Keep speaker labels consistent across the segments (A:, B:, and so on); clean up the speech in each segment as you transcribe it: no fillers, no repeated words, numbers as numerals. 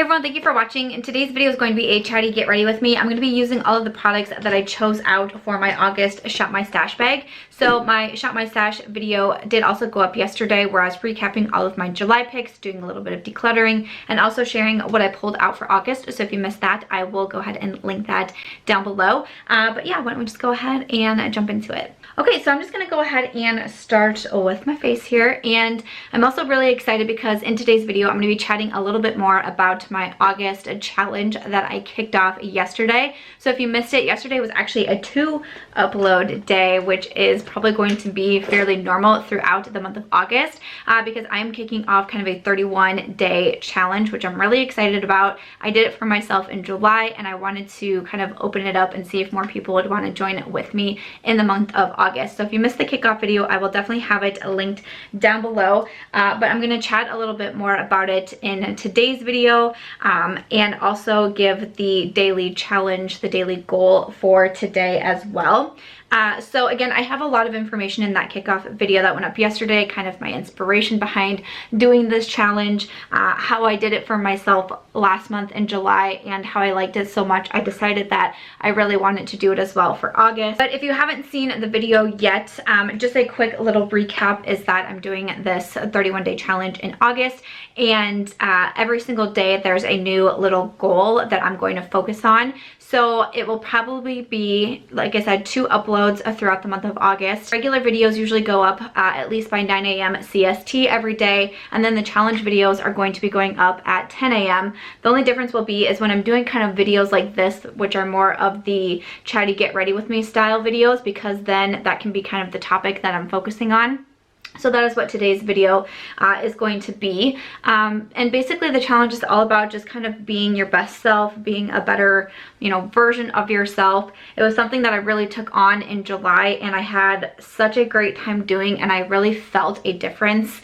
A: Hey everyone, thank you for watching. And today's video is going to be a chatty get ready with me. I'm going to be using all of the products that I chose out for my August Shop My Stash bag. So my Shop My Stash video did also go up yesterday where I was recapping all of my July picks, doing a little bit of decluttering, and also sharing what I pulled out for August. So if you missed that, I will go ahead and link that down below. But yeah, why don't we just go ahead and jump into it. Okay, so I'm just going to go ahead and start with my face here. And I'm also really excited because in today's video, I'm going to be chatting a little bit more about my August challenge that I kicked off yesterday. So if you missed it, yesterday was actually a 2 upload day, which is probably going to be fairly normal throughout the month of August because I'm kicking off kind of a 31-day challenge, which I'm really excited about. I did it for myself in July and I wanted to kind of open it up and see if more people would want to join with me in the month of August. So if you missed the kickoff video, I will definitely have it linked down below, but I'm going to chat a little bit more about it in today's video and also give the daily challenge, the daily goal for today as well. So again, I have a lot of information in that kickoff video that went up yesterday, kind of my inspiration behind doing this challenge, how I did it for myself last month in July, and how I liked it so much I decided that I really wanted to do it as well for August. But if you haven't seen the video yet, just a quick little recap is that I'm doing this 31-day challenge in August, and every single day there's a new little goal that I'm going to focus on. So it will probably be, like I said, 2 uploads throughout the month of August. Regular videos usually go up at least by 9 a.m. CST every day, and then the challenge videos are going to be going up at 10 a.m. The only difference will be is when I'm doing kind of videos like this, which are more of the chatty get ready with me style videos, because then that can be kind of the topic that I'm focusing on. So that is what today's video is going to be. And basically the challenge is all about just kind of being your best self, being a better, version of yourself. It was something that I really took on in July and I had such a great time doing, and I really felt a difference.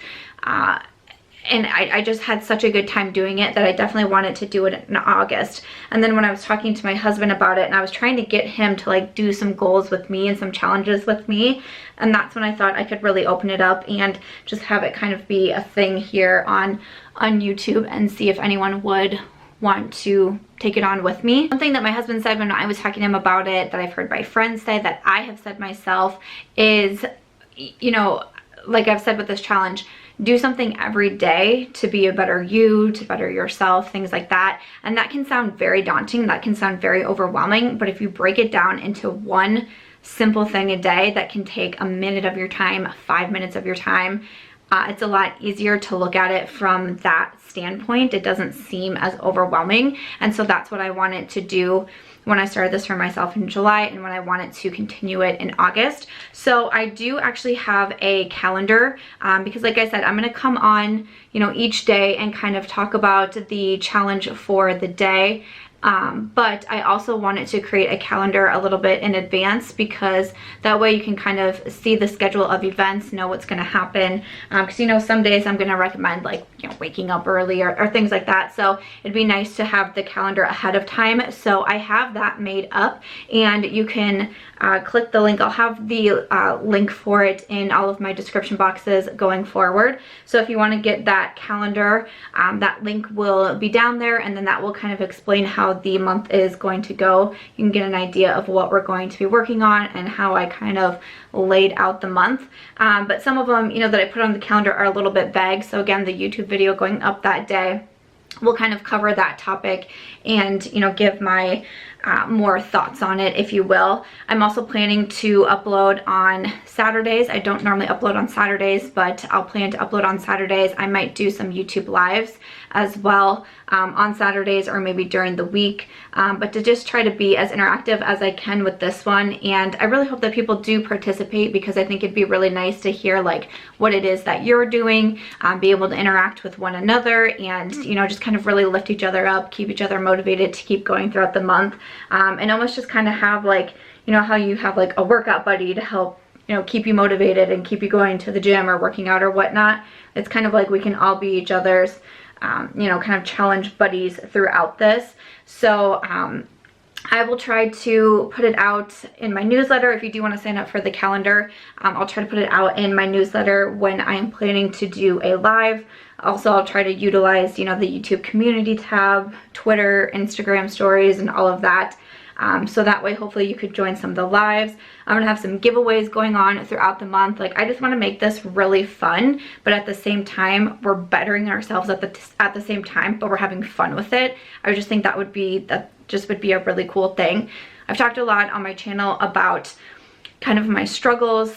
A: And I just had such a good time doing it that I definitely wanted to do it in August. And then when I was talking to my husband about it and I was trying to get him to like do some goals with me and some challenges with me, and that's when I thought I could really open it up and just have it kind of be a thing here on YouTube and see if anyone would want to take it on with me. One thing that my husband said when I was talking to him about it, that I've heard my friends say, that I have said myself, is, like I've said with this challenge, do something every day to be a better you, to better yourself, things like that. And that can sound very daunting, that can sound very overwhelming, but if you break it down into one simple thing a day that can take a minute of your time, 5 minutes of your time, it's a lot easier to look at it from that standpoint. It doesn't seem as overwhelming. And so that's what I wanted to do when I started this for myself in July, and when I wanted to continue it in August. So I do actually have a calendar because like I said, I'm gonna come on, each day and kind of talk about the challenge for the day. But I also wanted to create a calendar a little bit in advance, because that way you can kind of see the schedule of events, know what's going to happen. Because some days I'm going to recommend like waking up early or things like that. So it'd be nice to have the calendar ahead of time. So I have that made up, and you can click the link. I'll have the link for it in all of my description boxes going forward. So if you want to get that calendar, that link will be down there, and then that will kind of explain how the month is going to go. You can get an idea of what we're going to be working on and how I kind of laid out the month. But some of them, that I put on the calendar are a little bit vague. So again, the YouTube video going up that day will kind of cover that topic and, give my more thoughts on it, if you will. I'm also planning to upload on Saturdays. I don't normally upload on Saturdays, but I'll plan to upload on Saturdays. I might do some YouTube lives as well on Saturdays, or maybe during the week, but to just try to be as interactive as I can with this one. And I really hope that people do participate, because I think it'd be really nice to hear like what it is that you're doing, be able to interact with one another, and just kind of really lift each other up, keep each other motivated to keep going throughout the month, and almost just kind of have like how you have like a workout buddy to help keep you motivated and keep you going to the gym or working out or whatnot. It's kind of like we can all be each other's kind of challenge buddies throughout this. So I will try to put it out in my newsletter. If you do want to sign up for the calendar, I'll try to put it out in my newsletter when I am planning to do a live. Also, I'll try to utilize, you know, the YouTube community tab, Twitter, Instagram stories, and all of that. So that way, hopefully you could join some of the lives. I'm gonna have some giveaways going on throughout the month. Like, I just want to make this really fun, but at the same time, we're bettering ourselves at the same time, but we're having fun with it. I just think that would be a really cool thing. I've talked a lot on my channel about kind of my struggles,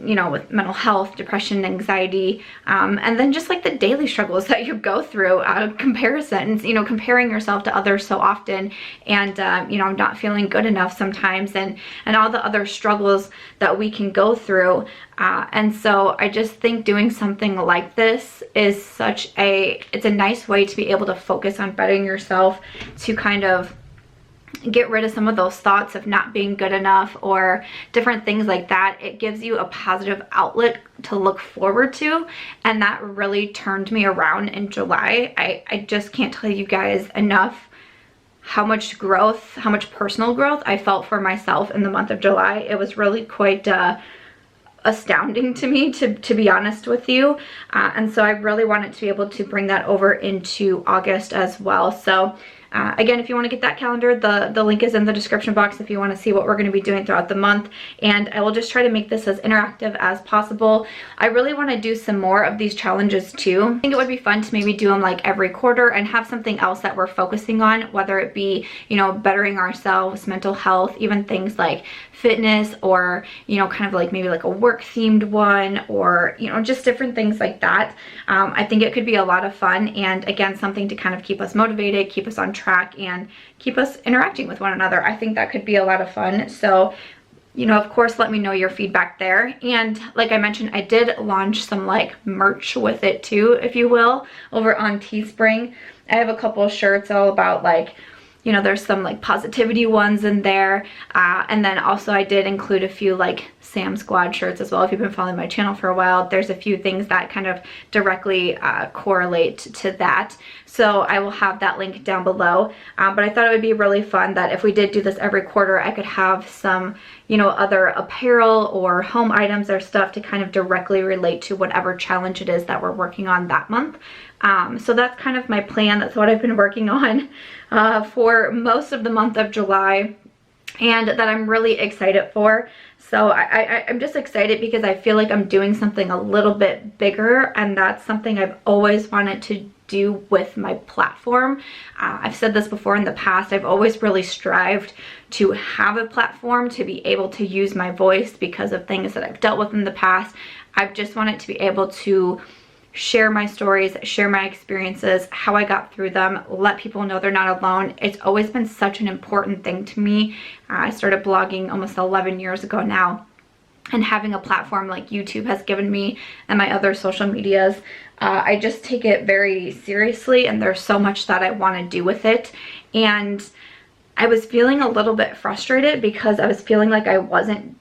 A: you know, with mental health, depression, anxiety, and then just like the daily struggles that you go through, comparisons, you know, comparing yourself to others so often, and you know, not feeling good enough sometimes, and all the other struggles that we can go through. And so I just think doing something like this is it's a nice way to be able to focus on bettering yourself, to kind of get rid of some of those thoughts of not being good enough or different things like that. It gives you a positive outlet to look forward to, and that really turned me around in July. I just can't tell you guys enough how much growth, how much personal growth I felt for myself in the month of July. It was really quite astounding to me, to be honest with you, and so I really wanted to be able to bring that over into August as well. So again, if you want to get that calendar, the link is in the description box if you want to see what we're going to be doing throughout the month, and I will just try to make this as interactive as possible. I really want to do some more of these challenges too. I think it would be fun to maybe do them like every quarter and have something else that we're focusing on, whether it be, you know, bettering ourselves, mental health, even things like fitness, or, you know, kind of like maybe like a work themed one, or, you know, just different things like that. I think it could be a lot of fun, and again, something to kind of keep us motivated, keep us on track, and keep us interacting with one another. I think that could be a lot of fun. So, you know, of course, let me know your feedback there. And like I mentioned, I did launch some like merch with it too, if you will, over on Teespring. I have a couple of shirts all about, like, you know, there's some like positivity ones in there, and then also I did include a few like Sam Squad shirts as well. If you've been following my channel for a while, there's a few things that kind of directly correlate to that. So I will have that link down below. But I thought it would be really fun that if we did do this every quarter, I could have some, you know, other apparel or home items or stuff to kind of directly relate to whatever challenge it is that we're working on that month. So that's kind of my plan. That's what I've been working on for most of the month of July, and that I'm really excited for. So I'm just excited because I feel like I'm doing something a little bit bigger, and that's something I've always wanted to do with my platform. I've said this before in the past, I've always really strived to have a platform, to be able to use my voice because of things that I've dealt with in the past. I've just wanted to be able to share my stories, share my experiences, how I got through them, let people know they're not alone. It's always been such an important thing to me. I started blogging almost 11 years ago now, and having a platform like YouTube has given me, and my other social medias, I just take it very seriously, and there's so much that I want to do with it. And I was feeling a little bit frustrated because I was feeling like I wasn't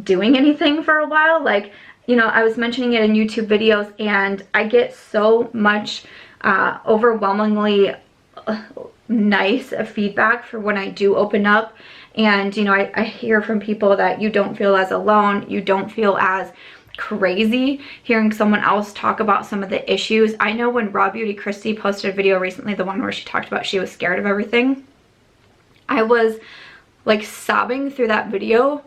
A: doing anything for a while. Like, you know, I was mentioning it in YouTube videos, and I get so much overwhelmingly nice feedback for when I do open up. And, you know, I hear from people that you don't feel as alone, you don't feel as crazy hearing someone else talk about some of the issues. I know when Raw Beauty Christy posted a video recently, the one where she talked about she was scared of everything, I was like sobbing through that video,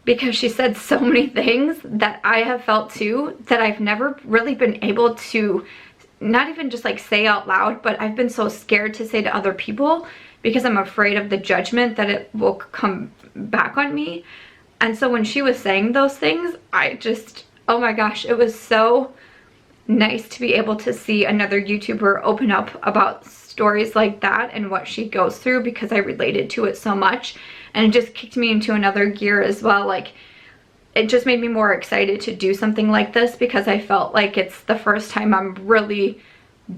A: because she said so many things that I have felt too, that I've never really been able to not even just like say out loud, but I've been so scared to say to other people because I'm afraid of the judgment that it will come back on me. And so when she was saying those things, I just, oh my gosh, it was so nice to be able to see another YouTuber open up about stories like that and what she goes through, because I related to it so much. And it just kicked me into another gear as well. Like, it just made me more excited to do something like this, because I felt like it's the first time I'm really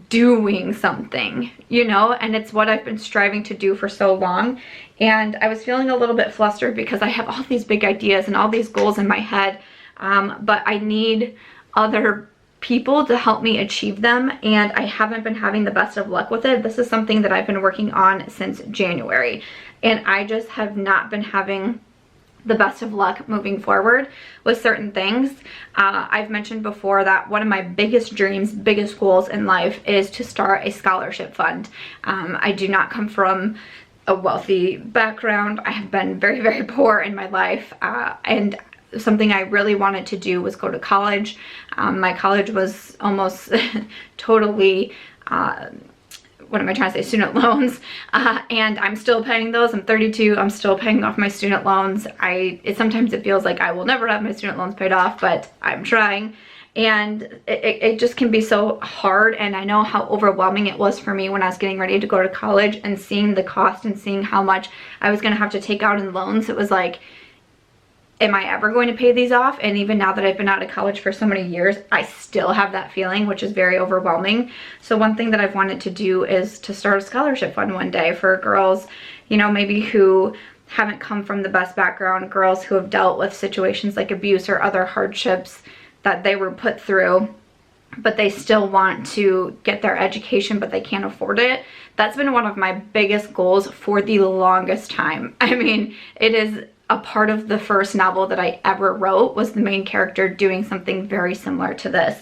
A: doing something, you know, and it's what I've been striving to do for so long. And I was feeling a little bit flustered because I have all these big ideas and all these goals in my head, but I need other people to help me achieve them, and I haven't been having the best of luck with it. This is something that I've been working on since January, and I just have not been having the best of luck moving forward with certain things. I've mentioned before that one of my biggest dreams, biggest goals in life is to start a scholarship fund. I do not come from a wealthy background. I have been very, very poor in my life, and something I really wanted to do was go to college. My college was almost totally what am I trying to say, student loans, and I'm still paying those. I'm 32, I'm still paying off my student loans. Sometimes it feels like I will never have my student loans paid off, but I'm trying. And it just can be so hard, and I know how overwhelming it was for me when I was getting ready to go to college and seeing the cost and seeing how much I was going to have to take out in loans. It was like, am I ever going to pay these off? And even now that I've been out of college for so many years, I still have that feeling, which is very overwhelming. So one thing that I've wanted to do is to start a scholarship fund one day for girls, you know, maybe who haven't come from the best background, girls who have dealt with situations like abuse or other hardships that they were put through, but they still want to get their education, but they can't afford it. That's been one of my biggest goals for the longest time. I mean, it is a part of the first novel that I ever wrote, was the main character doing something very similar to this.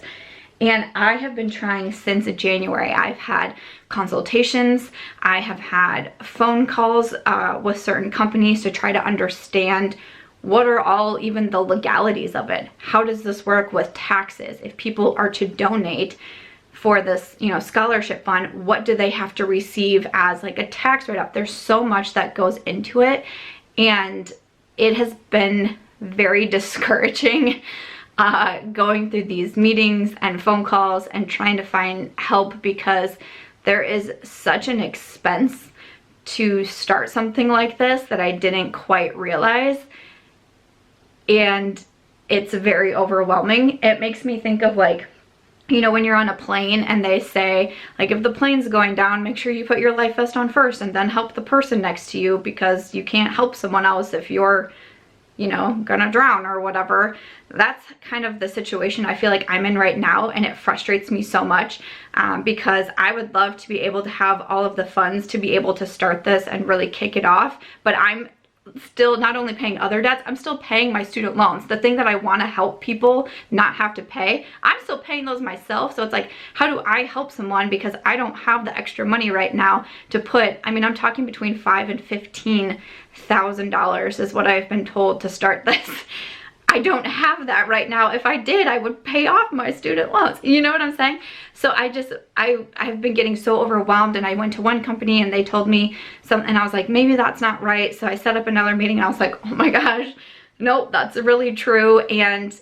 A: And I have been trying since January. I've had consultations, I have had phone calls with certain companies to try to understand what are all even the legalities of it. How does this work with taxes? If people are to donate for this, you know, scholarship fund, what do they have to receive as like a tax write-up? There's so much that goes into it, and it has been very discouraging going through these meetings and phone calls and trying to find help, because there is such an expense to start something like this that I didn't quite realize, and it's very overwhelming. It makes me think of, like, you know, when you're on a plane and they say, like, if the plane's going down, make sure you put your life vest on first and then help the person next to you, because you can't help someone else if you're, you know, gonna drown or whatever. That's kind of the situation I feel like I'm in right now, and it frustrates me so much because I would love to be able to have all of the funds to be able to start this and really kick it off, but I'm still not only paying other debts, I'm still paying my student loans. The thing that I want to help people not have to pay, I'm still paying those myself. So it's like, how do I help someone, because I don't have the extra money right now to put, I mean, I'm talking between $5,000 and $15,000 is what I've been told to start this. I don't have that right now. If I did, I would pay off my student loans. You know what I'm saying? So I've been getting so overwhelmed, and I went to one company and they told me something, and I was like, maybe that's not right. So I set up another meeting and I was like, oh my gosh, nope, that's really true. And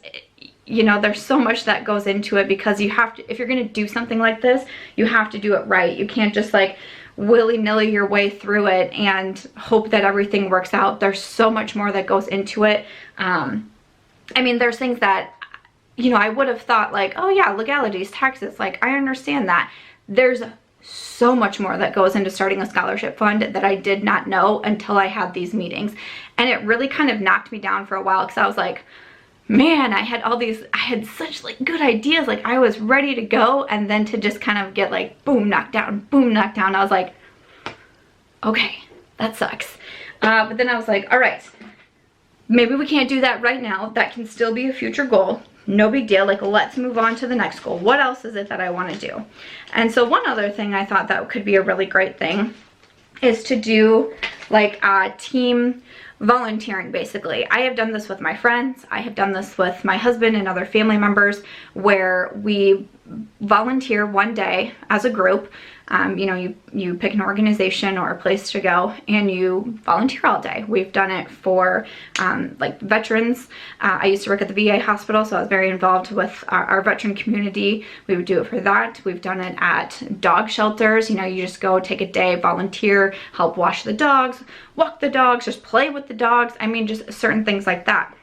A: you know, there's so much that goes into it, because you have to, if you're going to do something like this, you have to do it right. You can't just like willy-nilly your way through it and hope that everything works out. There's so much more that goes into it. I mean, there's things that, you know, I would have thought like, oh yeah, legalities, taxes, like I understand that. There's so much more that goes into starting a scholarship fund that I did not know until I had these meetings. And it really kind of knocked me down for a while, because I was like, man, I had such like good ideas, like I was ready to go, and then to just kind of get like boom, knocked down, boom, knocked down. I was like, okay, that sucks. But then I was like, all right, maybe we can't do that right now. That can still be a future goal. No big deal. Like, let's move on to the next goal. What else is it that I want to do? And so one other thing I thought that could be a really great thing is to do like team volunteering, basically. I have done this with my friends. I have done this with my husband and other family members, where we volunteer one day as a group. You know, you pick an organization or a place to go and you volunteer all day. We've done it for like veterans. I used to work at the VA hospital, so I was very involved with our veteran community. We would do it for that. We've done it at dog shelters. You know, you just go take a day, volunteer, help wash the dogs, walk the dogs, just play with the dogs. I mean, just certain things like that.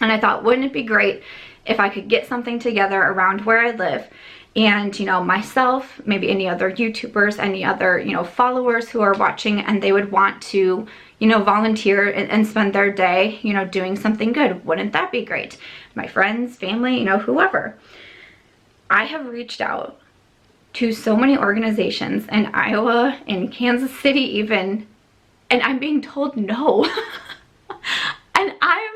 A: And I thought, wouldn't it be great if I could get something together around where I live, and, you know, myself, maybe any other YouTubers, any other, you know, followers who are watching, and they would want to, you know, volunteer and spend their day, you know, doing something good. Wouldn't that be great? My friends, family, you know, whoever. I have reached out to so many organizations in Iowa, in Kansas City even, and I'm being told no. And I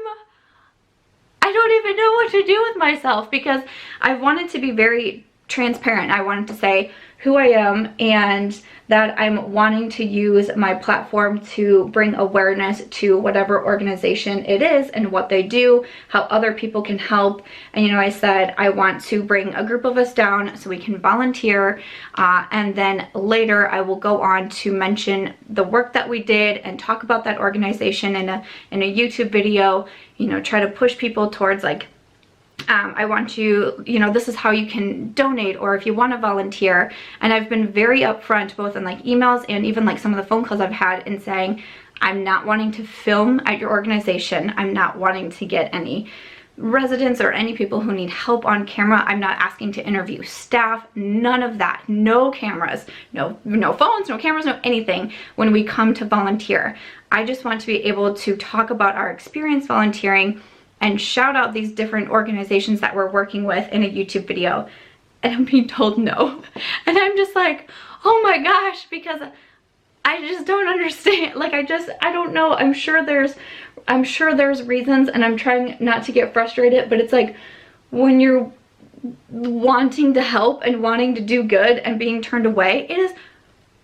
A: don't even know what to do with myself, because I wanted to be very transparent. I wanted to say who I am and that I'm wanting to use my platform to bring awareness to whatever organization it is and what they do, how other people can help. And you know, I said I want to bring a group of us down so we can volunteer, and then later I will go on to mention the work that we did and talk about that organization in a YouTube video, you know, try to push people towards like, I want you, you know, this is how you can donate, or if you want to volunteer. And I've been very upfront, both in like emails and even like some of the phone calls I've had, in saying I'm not wanting to film at your organization. I'm not wanting to get any residents or any people who need help on camera. I'm not asking to interview staff, none of that. No cameras, no phones, no cameras, no anything when we come to volunteer. I just want to be able to talk about our experience volunteering and shout out these different organizations that we're working with in a YouTube video. And I'm being told no. And I'm just like, oh my gosh, because I just don't understand. Like, I don't know. I'm sure there's reasons, and I'm trying not to get frustrated, but it's like when you're wanting to help and wanting to do good and being turned away, it is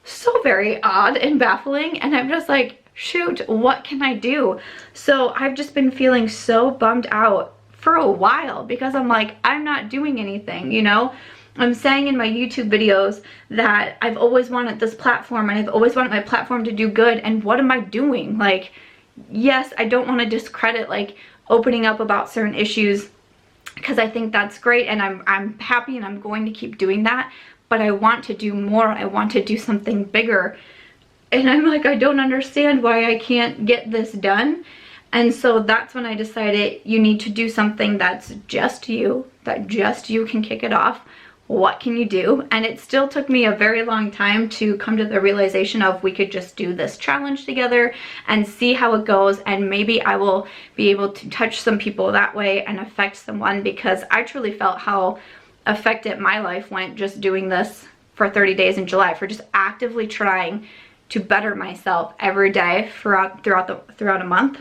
A: so very odd and baffling. And I'm just like, shoot, what can I do? So I've just been feeling so bummed out for a while, because I'm like, I'm not doing anything, you know? I'm saying in my YouTube videos that I've always wanted this platform, and I've always wanted my platform to do good, and what am I doing? Like, yes, I don't want to discredit like opening up about certain issues, because I think that's great, and I'm happy, and I'm going to keep doing that, but I want to do more. I want to do something bigger. And I'm like, I don't understand why I can't get this done. And so that's when I decided, you need to do something that's just you, that just you can kick it off. What can you do? And it still took me a very long time to come to the realization of, we could just do this challenge together and see how it goes, and maybe I will be able to touch some people that way and affect someone, because I truly felt how affected my life went just doing this for 30 days in July, for just actively trying to better myself every day throughout a month.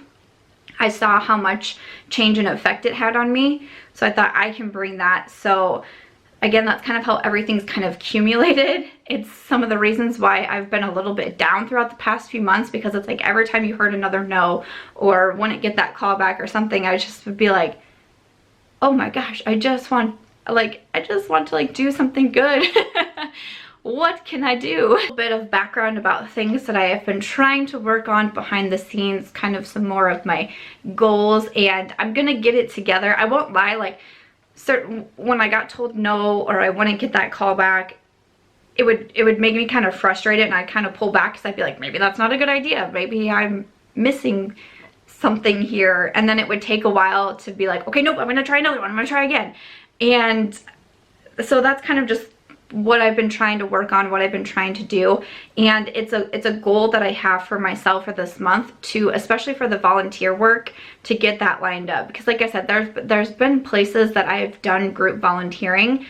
A: I saw how much change and effect it had on me, so I thought I can bring that. So again, that's kind of how everything's kind of accumulated. It's some of the reasons why I've been a little bit down throughout the past few months, because it's like every time you heard another no, or wouldn't get that call back or something, I just would be like, oh my gosh, I just want to like do something good. What can I do? A little bit of background about things that I have been trying to work on behind the scenes, kind of some more of my goals, and I'm gonna get it together. I won't lie, like when I got told no, or I wouldn't get that call back, it would make me kind of frustrated, and I'd kind of pull back, because I'd be like, maybe that's not a good idea, maybe I'm missing something here. And then it would take a while to be like, okay, nope, I'm gonna try another one, I'm gonna try again. And so that's kind of just what I've been trying to work on, what I've been trying to do. And it's a goal that I have for myself for this month, to, especially for the volunteer work, to get that lined up. Because like I said, there's been places that I've done group volunteering.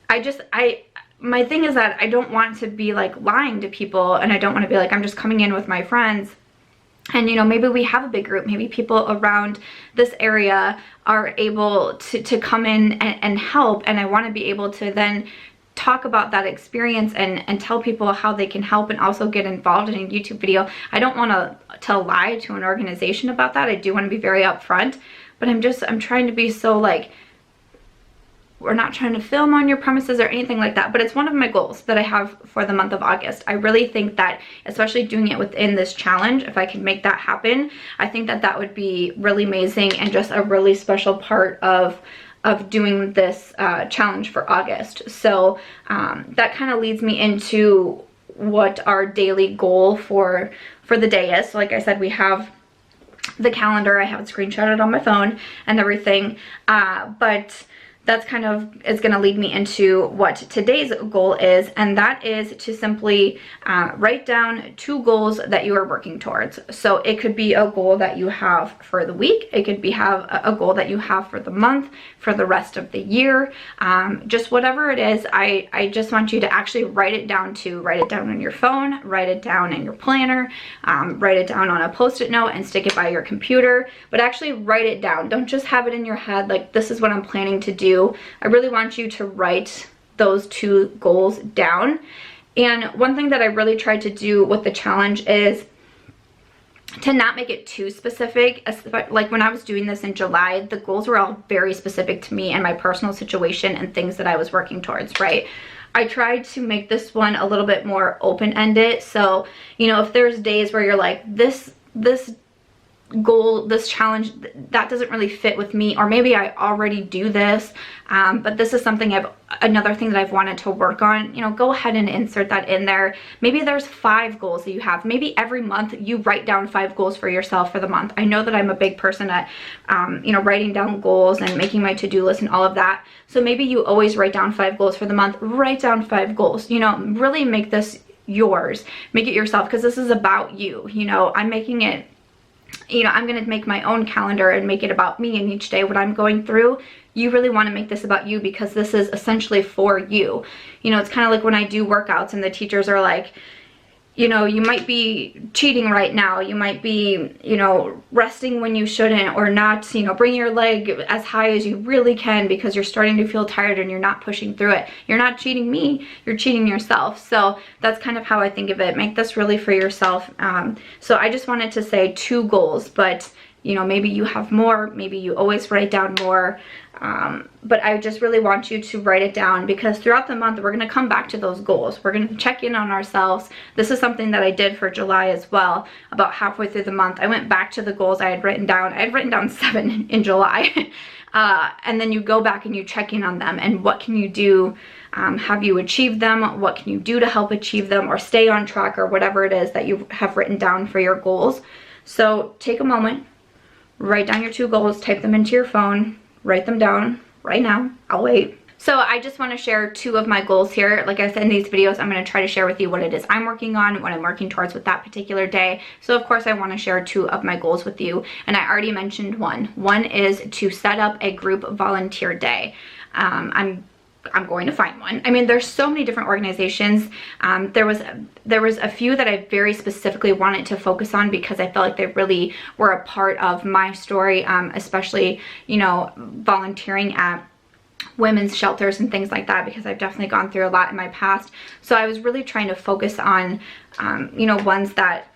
A: My thing is that I don't want to be like lying to people, and I don't want to be like, I'm just coming in with my friends, and you know, maybe we have a big group, maybe people around this area are able to come in and help, and I want to be able to then talk about that experience and tell people how they can help, and also get involved in a YouTube video. I don't want to lie to an organization about that. I do want to be very upfront, but I'm trying to be so like, we're not trying to film on your premises or anything like that, but it's one of my goals that I have for the month of August. I really think that, especially doing it within this challenge, if I can make that happen, I think that that would be really amazing, and just a really special part of doing this challenge for August. So that kind of leads me into what our daily goal for the day is. So like I said, we have the calendar. I have it screenshotted on my phone and everything, but that's kind of is going to lead me into what today's goal is, and that is to simply write down 2 goals that you are working towards. So it could be a goal that you have for the week, it could be a goal that you have for the month, for the rest of the year, just whatever it is. I just want you to actually write it down on your phone, write it down in your planner, write it down on a post-it note and stick it by your computer, but actually write it down. Don't just have it in your head like, this is what I'm planning to do. I really want you to write those 2 goals down. And one thing that I really tried to do with the challenge is to not make it too specific. Like when I was doing this in July, the goals were all very specific to me and my personal situation and things that I was working towards, right? I tried to make this one a little bit more open-ended. So, you know, if there's days where you're like, this goal, this challenge, that doesn't really fit with me, or maybe I already do this, but this is something another thing that I've wanted to work on, you know, go ahead and insert that in there. Maybe there's 5 goals that you have. Maybe every month you write down 5 goals for yourself for the month. I know that I'm a big person at, you know, writing down goals and making my to-do list and all of that. So maybe you always write down 5 goals for the month. Write down 5 goals, you know, really make this yours, make it yourself, because this is about you. You know, I'm making it, you know, I'm going to make my own calendar and make it about me, and each day what I'm going through. You really want to make this about you, because this is essentially for you. You know, it's kind of like when I do workouts and the teachers are like, you know, you might be cheating right now, you might be, you know, resting when you shouldn't, or not, you know, bring your leg as high as you really can because you're starting to feel tired and you're not pushing through it. You're not cheating me, you're cheating yourself. So that's kind of how I think of it. Make this really for yourself. So I just wanted to say 2 goals, but you know, maybe you have more, maybe you always write down more, but I just really want you to write it down, because throughout the month we're going to come back to those goals. We're going to check in on ourselves. This is something that I did for July as well. About halfway through the month I went back to the goals I had written down. I had written down 7 in July. And then you go back and you check in on them, and what can you do? Have you achieved them? What can you do to help achieve them or stay on track, or whatever it is that you have written down for your goals. So take a moment, write down your 2 goals, type them into your phone, write them down right now. I'll wait. So I just want to share 2 of my goals here. Like I said in these videos, I'm going to try to share with you what it is I'm working on, what I'm working towards with that particular day. So of course I want to share 2 of my goals with you, and I already mentioned one. One is to set up a group volunteer day. I'm going to find one. I mean, there's so many different organizations. There was a few that I very specifically wanted to focus on because I felt like they really were a part of my story, especially, you know, volunteering at women's shelters and things like that, because I've definitely gone through a lot in my past. So I was really trying to focus on, you know, ones that,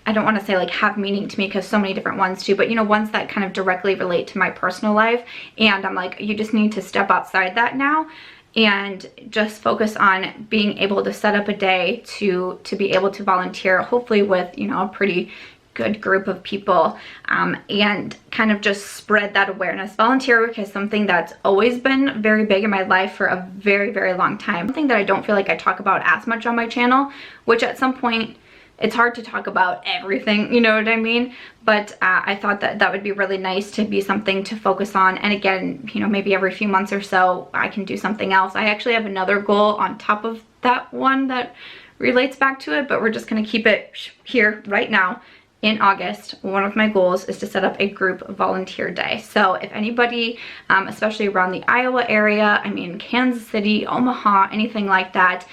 A: I don't want to say like have meaning to me, because so many different ones do, but you know, ones that kind of directly relate to my personal life. And I'm like, you just need to step outside that now and just focus on being able to set up a day to be able to volunteer, hopefully with, you know, a pretty good group of people, and kind of just spread that awareness. Volunteer work is something that's always been very big in my life for a very, very long time. Something that I don't feel like I talk about as much on my channel, which at some point it's hard to talk about everything, you know what I mean? But I thought that that would be really nice to be something to focus on. And again, you know, maybe every few months or so I can do something else. I actually have another goal on top of that one that relates back to it, but we're just gonna keep it here right now. In August, one of my goals is to set up a group volunteer day. So if anybody, especially around the Iowa area, I mean, Kansas City, Omaha, anything like that,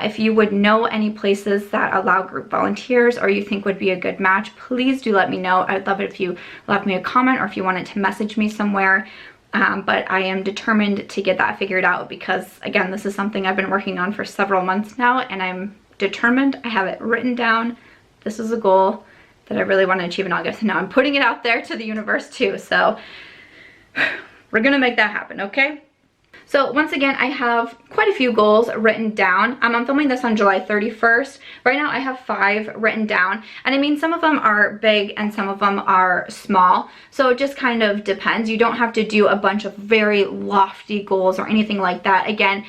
A: if you would know any places that allow group volunteers or you think would be a good match, please do let me know. I'd love it if you left me a comment or if you wanted to message me somewhere. But I am determined to get that figured out, because again, this is something I've been working on for several months now, and I'm determined. I have it written down. This is a goal that I really want to achieve in August, and now I'm putting it out there to the universe too. So we're gonna make that happen, okay? So once again, I have quite a few goals written down. I'm filming this on July 31st. Right now I have 5 written down. And I mean, some of them are big and some of them are small. So it just kind of depends. You don't have to do a bunch of very lofty goals or anything like that. Again,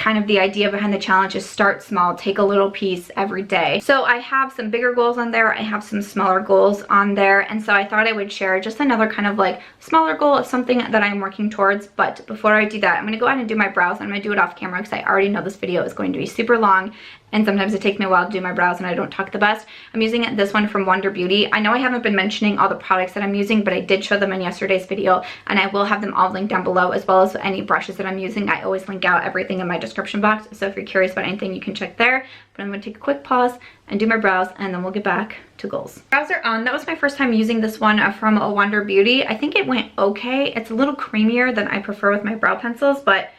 A: kind of the idea behind the challenge is start small, take a little piece every day. So I have some bigger goals on there, I have some smaller goals on there, and so I thought I would share just another kind of like smaller goal of something that I'm working towards. But before I do that, I'm going to go ahead and do my brows. I'm going to do it off camera because I already know this video is going to be super long, and sometimes it takes me a while to do my brows and I don't talk the best. I'm using this one from Wonder Beauty. I know I haven't been mentioning all the products that I'm using, but I did show them in yesterday's video, and I will have them all linked down below, as well as any brushes that I'm using. I always link out everything in my description box, so if you're curious about anything, you can check there. But I'm going to take a quick pause and do my brows, and then we'll get back to goals. Brows are on. That was my first time using this one from Wonder Beauty. I think it went okay. It's a little creamier than I prefer with my brow pencils, but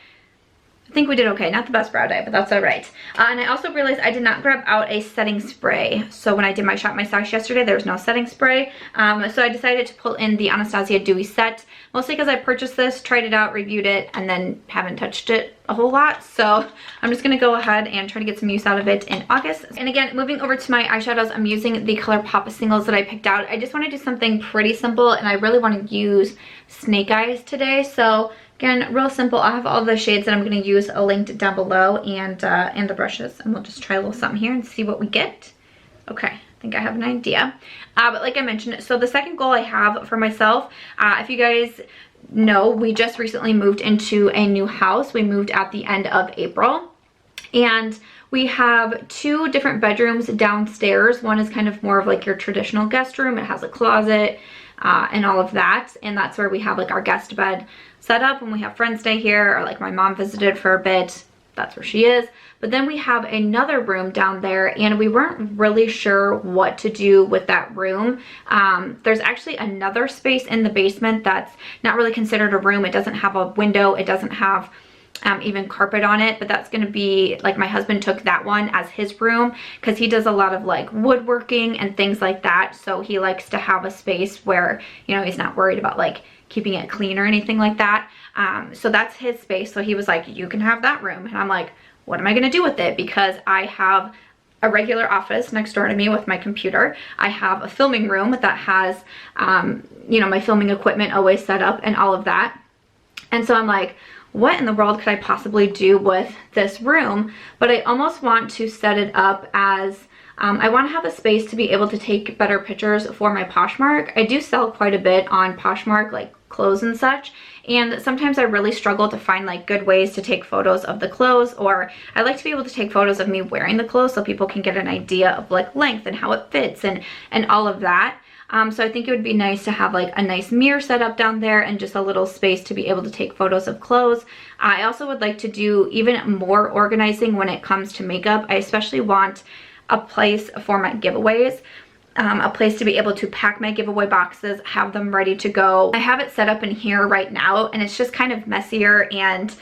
A: I think we did okay. Not the best brow day, but that's all right. And I also realized I did not grab out a setting spray. So when I did my Shop My Stash yesterday, there was no setting spray. So I decided to pull in the Anastasia Dewy Set, mostly because I purchased this, tried it out, reviewed it, and then haven't touched it a whole lot. So I'm just going to go ahead and try to get some use out of it in August. And again, moving over to my eyeshadows, I'm using the Colourpop singles that I picked out. I just want to do something pretty simple, and I really want to use Snake Eyes today. So again, real simple. I have all the shades that I'm going to use linked down below, and the brushes, and we'll just try a little something here and see what we get. Okay, I think I have an idea. But like I mentioned, so the second goal I have for myself, if you guys know, we just recently moved into a new house. We moved at the end of April, and we have 2 different bedrooms downstairs. One is kind of more of like your traditional guest room. It has a closet and all of that, and that's where we have like our guest bed set up when we have friends stay here, or like my mom visited for a bit. That's where she is. But then we have another room down there, and we weren't really sure what to do with that room. There's actually another space in the basement that's not really considered a room. It doesn't have a window. It doesn't have even carpet on it, but that's going to be like, my husband took that one as his room because he does a lot of like woodworking and things like that. So he likes to have a space where, you know, he's not worried about like keeping it clean or anything like that. So that's his space. So he was like, you can have that room. And I'm like, what am I going to do with it? Because I have a regular office next door to me with my computer. I have a filming room that has, you know, my filming equipment always set up and all of that. And so I'm like, what in the world could I possibly do with this room? But I almost want to set it up as, I want to have a space to be able to take better pictures for my Poshmark. I do sell quite a bit on Poshmark, like clothes and such, and sometimes I really struggle to find like good ways to take photos of the clothes, or I like to be able to take photos of me wearing the clothes so people can get an idea of like length and how it fits and all of that. So I think it would be nice to have like a nice mirror set up down there and just a little space to be able to take photos of clothes. I also would like to do even more organizing when it comes to makeup. I especially want a place for my giveaways, a place to be able to pack my giveaway boxes, have them ready to go. I have it set up in here right now, and it's just kind of messier and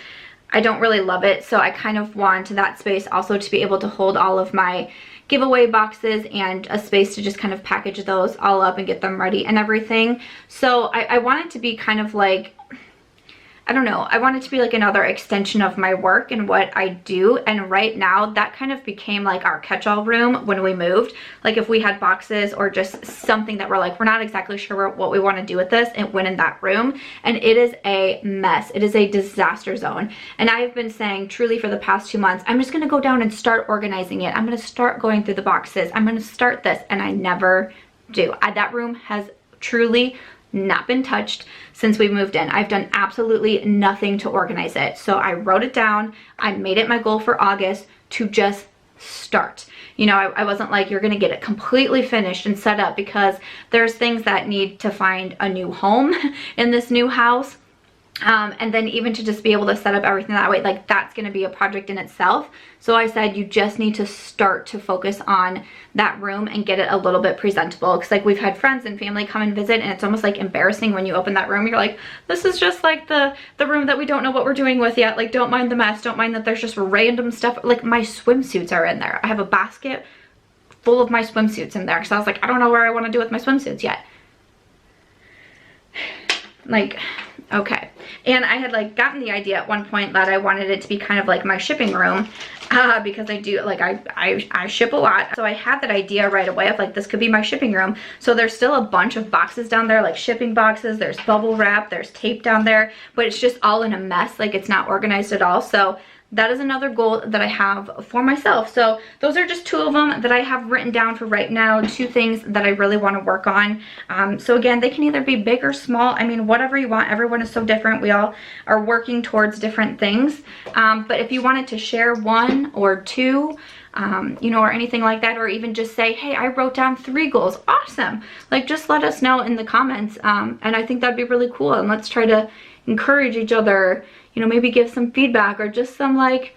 A: I don't really love it. So I kind of want that space also to be able to hold all of my giveaway boxes and a space to just kind of package those all up and get them ready and everything. So I want it to be kind of like, I don't know, I want it to be like another extension of my work and what I do. And right now that kind of became like our catch-all room when we moved. Like if we had boxes or just something that we're like, we're not exactly sure what we want to do with this, it went in that room, and it is a mess. It is a disaster zone. And I've been saying truly for the past 2 months, I'm just going to go down and start organizing it. I'm going to start going through the boxes. I'm going to start this, and I never do. That room has truly not been touched since we moved in. I've done absolutely nothing to organize it. So I wrote it down. I made it my goal for August to just start. You know, I wasn't like, you're gonna get it completely finished and set up, because there's things that need to find a new home in this new house. And then even to just be able to set up everything that way, like that's going to be a project in itself. So I said, you just need to start to focus on that room and get it a little bit presentable. Because like we've had friends and family come and visit, and it's almost like embarrassing when you open that room. You're like, this is just like the room that we don't know what we're doing with yet. Like, don't mind the mess. Don't mind that there's just random stuff. Like my swimsuits are in there. I have a basket full of my swimsuits in there, because I was like, I don't know where I want to do with my swimsuits yet. Like, okay. And I had like gotten the idea at one point that I wanted it to be kind of like my shipping room, because I do like, I ship a lot. So I had that idea right away of like, this could be my shipping room. So there's still a bunch of boxes down there, like shipping boxes, there's bubble wrap, there's tape down there, but it's just all in a mess. Like it's not organized at all. So that is another goal that I have for myself. So those are just 2 of them that I have written down for right now, 2 things that I really want to work on. So again, they can either be big or small. I mean, whatever you want. Everyone is so different. We all are working towards different things. But if you wanted to share 1 or 2, you know, or anything like that, or even just say, hey, I wrote down 3 goals. Awesome. Like, just let us know in the comments. And I think that'd be really cool. And let's try to encourage each other, you know, maybe give some feedback or just some like,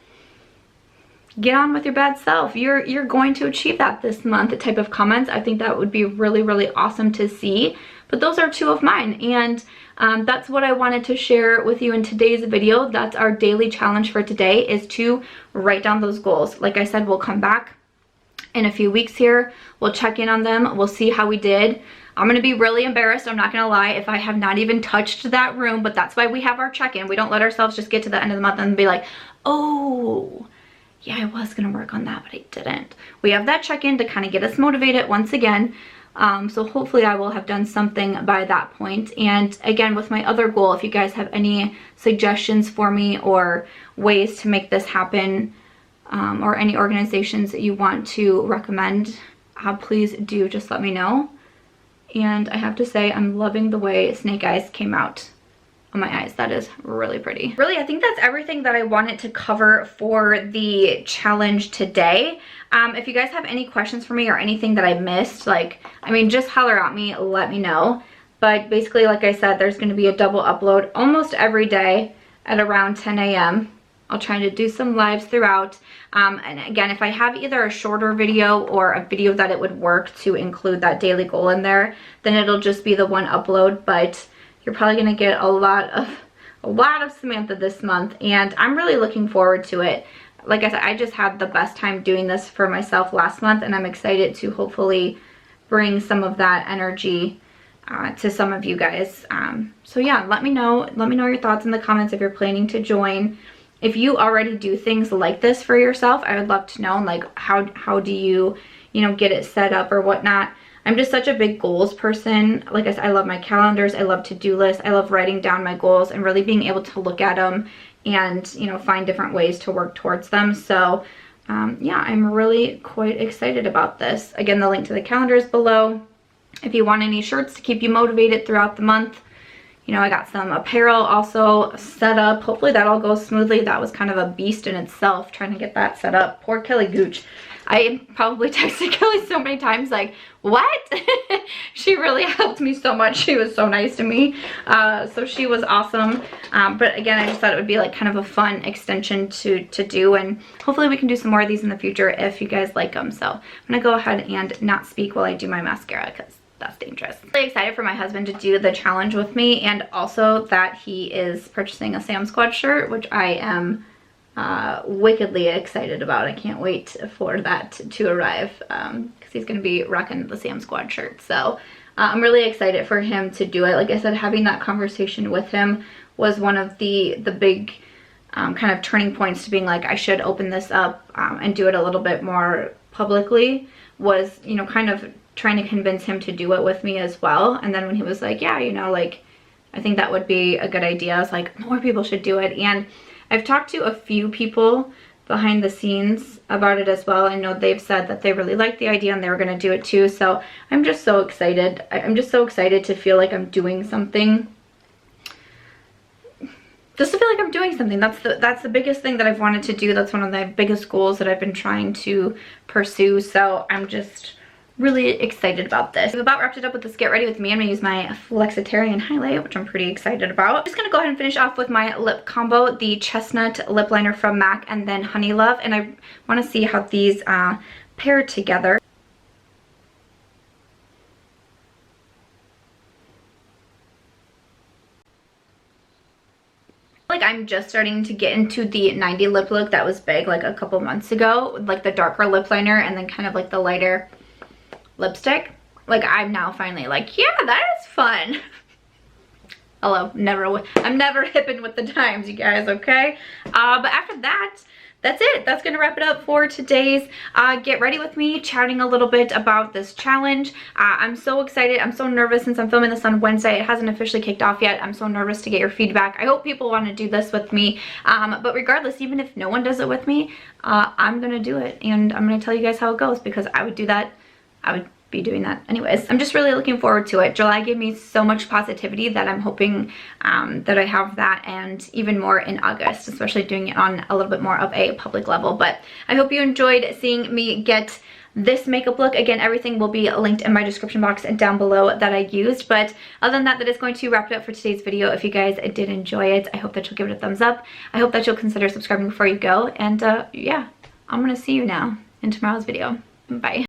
A: get on with your bad self. You're going to achieve that this month type of comments. I think that would be really, really awesome to see. But those are 2 of mine. And that's what I wanted to share with you in today's video. That's our daily challenge for today, is to write down those goals. Like I said, we'll come back in a few weeks here. We'll check in on them. We'll see how we did. I'm going to be really embarrassed, I'm not going to lie, if I have not even touched that room, but that's why we have our check-in. We don't let ourselves just get to the end of the month and be like, oh, yeah, I was going to work on that, but I didn't. We have that check-in to kind of get us motivated once again. So hopefully I will have done something by that point. And again, with my other goal, if you guys have any suggestions for me or ways to make this happen, or any organizations that you want to recommend, please do just let me know. And I have to say, I'm loving the way Snake Eyes came out on my eyes. That is really pretty. Really, I think that's everything that I wanted to cover for the challenge today. If you guys have any questions for me or anything that I missed, like, I mean, just holler at me, let me know. But basically, like I said, there's going to be a double upload almost every day at around 10 a.m. I'll try to do some lives throughout. And again, if I have either a shorter video or a video that it would work to include that daily goal in there, then it'll just be the 1 upload. But you're probably going to get a lot of Samantha this month, and I'm really looking forward to it. Like I said, I just had the best time doing this for myself last month, and I'm excited to hopefully bring some of that energy to some of you guys. So yeah, let me know your thoughts in the comments if you're planning to join. If you already do things like this for yourself, I would love to know, like, how do you know, get it set up or whatnot. I'm just such a big goals person. Like I said, I love my calendars. I love to-do lists. I love writing down my goals and really being able to look at them and, you know, find different ways to work towards them. So yeah, I'm really quite excited about this. Again, the link to the calendar is below. If you want any shirts to keep you motivated throughout the month, you know, I got some apparel also set up. Hopefully that all goes smoothly. That was kind of a beast in itself, trying to get that set up. Poor Kelly Gooch. I probably texted Kelly so many times, like, what? She really helped me so much. She was so nice to me. So she was awesome. But again, I just thought it would be like kind of a fun extension to do. And hopefully we can do some more of these in the future if you guys like them. So I'm going to go ahead and not speak while I do my mascara, because that's dangerous. I'm really excited for my husband to do the challenge with me, and also that he is purchasing a Sam Squad shirt, which I am wickedly excited about. I can't wait for that to arrive, because he's going to be rocking the Sam Squad shirt. So I'm really excited for him to do it. Like I said, having that conversation with him was one of the big kind of turning points to being like, I should open this up and do it a little bit more publicly, was, you know, kind of trying to convince him to do it with me as well. And then when he was like, yeah, you know, like, I think that would be a good idea, I was like, more people should do it. And I've talked to a few people behind the scenes about it as well. I know they've said that they really like the idea and they were going to do it too. So I'm just so excited. I'm just so excited to feel like I'm doing something. Just to feel like I'm doing something. That's the biggest thing that I've wanted to do. That's one of the biggest goals that I've been trying to pursue. So I'm just really excited about this. I've about wrapped it up with this Get Ready With Me. I'm going to use my Flexitarian highlight, which I'm pretty excited about. I'm just going to go ahead and finish off with my lip combo, the Chestnut lip liner from MAC, and then Honeylove. And I want to see how these pair together. Like, I'm just starting to get into the 90 lip look that was big like a couple months ago, like the darker lip liner and then kind of like the lighter lipstick. Like, I'm now finally like, yeah, that is fun. Hello, I'm never hipping with the times, you guys, okay? But after that, that's it. That's gonna wrap it up for today's get ready with me, chatting a little bit about this challenge. I'm so excited. I'm so nervous since I'm filming this on Wednesday. It hasn't officially kicked off yet. I'm so nervous to get your feedback. I hope people want to do this with me, but regardless, even if no one does it with me, I'm gonna do it, and I'm gonna tell you guys how it goes, because I would do that. I would be doing that anyways. I'm just really looking forward to it. July gave me so much positivity that I'm hoping that I have that and even more in August, especially doing it on a little bit more of a public level. But I hope you enjoyed seeing me get this makeup look. Again, everything will be linked in my description box down below that I used. But other than that, that is going to wrap it up for today's video. If you guys did enjoy it, I hope that you'll give it a thumbs up. I hope that you'll consider subscribing before you go. And yeah, I'm gonna see you now in tomorrow's video. Bye.